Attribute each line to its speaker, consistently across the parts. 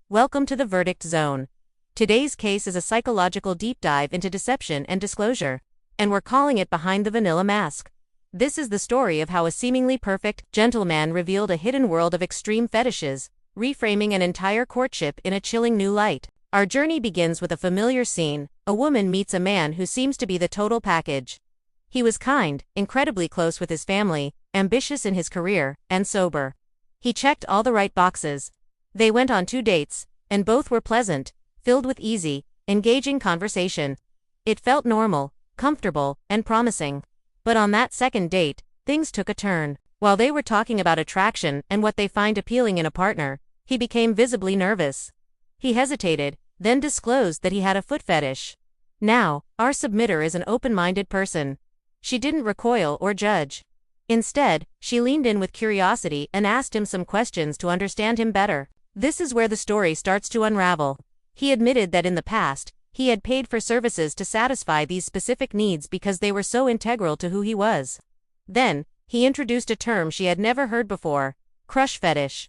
Speaker 1: Welcome to the verdict zone. Today's case is a psychological deep dive into deception and disclosure, and we're calling it Behind the Vanilla Mask. This is the story of how a seemingly perfect gentleman revealed a hidden world of extreme fetishes, reframing an entire courtship in a chilling new light. Our journey begins with a familiar scene. A woman meets a man who seems to be the total package. He was kind, incredibly close with his family, ambitious in his career, and sober. He checked all the right boxes. They went on 2 dates, and both were pleasant, filled with easy, engaging conversation. It felt normal, comfortable, and promising. But on that second date, things took a turn. While they were talking about attraction and what they find appealing in a partner, he became visibly nervous. He hesitated, then disclosed that he had a foot fetish. Now, our submitter is an open-minded person. She didn't recoil or judge. Instead, she leaned in with curiosity and asked him some questions to understand him better. This is where the story starts to unravel. He admitted that in the past, he had paid for services to satisfy these specific needs because they were so integral to who he was. Then, he introduced a term she had never heard before: crush fetish.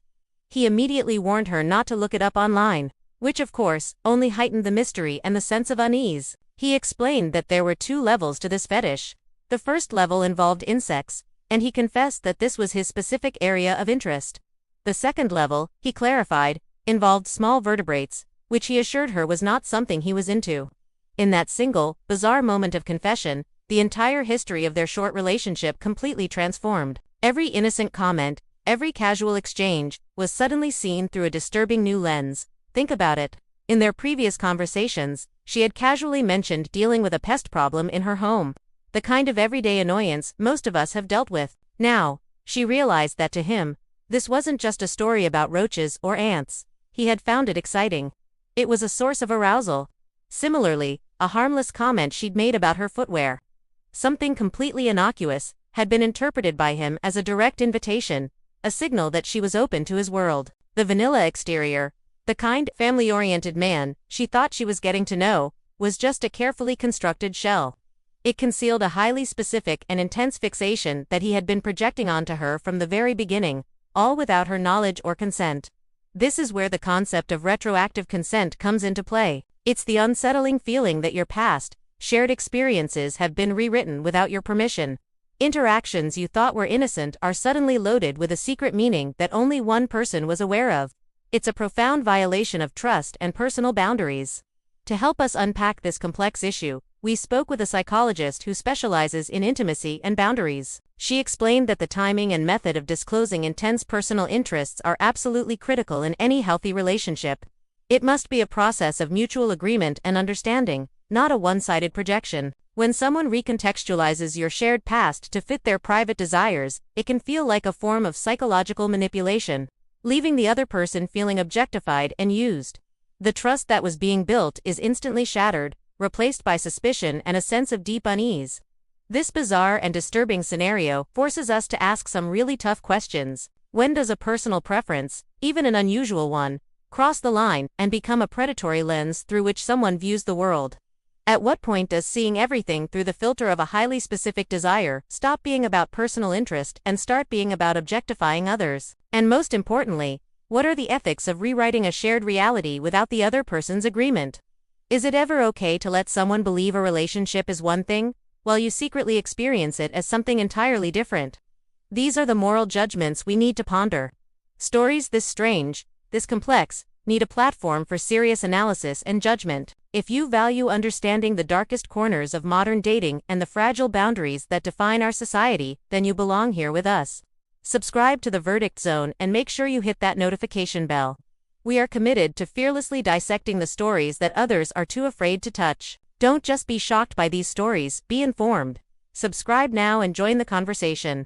Speaker 1: He immediately warned her not to look it up online, which of course, only heightened the mystery and the sense of unease. He explained that there were 2 levels to this fetish. The first level involved insects, and he confessed that this was his specific area of interest. The second level, he clarified, involved small vertebrates, which he assured her was not something he was into. In that single, bizarre moment of confession, the entire history of their short relationship completely transformed. Every innocent comment, every casual exchange, was suddenly seen through a disturbing new lens. Think about it. In their previous conversations, she had casually mentioned dealing with a pest problem in her home. The kind of everyday annoyance most of us have dealt with. Now, she realized that to him, this wasn't just a story about roaches or ants. He had found it exciting. It was a source of arousal. Similarly, a harmless comment she'd made about her footwear, something completely innocuous, had been interpreted by him as a direct invitation, a signal that she was open to his world. The vanilla exterior, the kind, family-oriented man she thought she was getting to know, was just a carefully constructed shell. It concealed a highly specific and intense fixation that he had been projecting onto her from the very beginning, all without her knowledge or consent. This is where the concept of retroactive consent comes into play. It's the unsettling feeling that your past, shared experiences have been rewritten without your permission. Interactions you thought were innocent are suddenly loaded with a secret meaning that only one person was aware of. It's a profound violation of trust and personal boundaries. To help us unpack this complex issue, we spoke with a psychologist who specializes in intimacy and boundaries. She explained that the timing and method of disclosing intense personal interests are absolutely critical in any healthy relationship. It must be a process of mutual agreement and understanding, not a one-sided projection. When someone recontextualizes your shared past to fit their private desires, it can feel like a form of psychological manipulation, leaving the other person feeling objectified and used. The trust that was being built is instantly shattered, replaced by suspicion and a sense of deep unease. This bizarre and disturbing scenario forces us to ask some really tough questions. When does a personal preference, even an unusual one, cross the line and become a predatory lens through which someone views the world? At what point does seeing everything through the filter of a highly specific desire stop being about personal interest and start being about objectifying others? And most importantly, what are the ethics of rewriting a shared reality without the other person's agreement? Is it ever okay to let someone believe a relationship is one thing, while you secretly experience it as something entirely different? These are the moral judgments we need to ponder. Stories this strange, this complex, need a platform for serious analysis and judgment. If you value understanding the darkest corners of modern dating and the fragile boundaries that define our society, then you belong here with us. Subscribe to the Verdict Zone and make sure you hit that notification bell. We are committed to fearlessly dissecting the stories that others are too afraid to touch. Don't just be shocked by these stories, be informed. Subscribe now and join the conversation.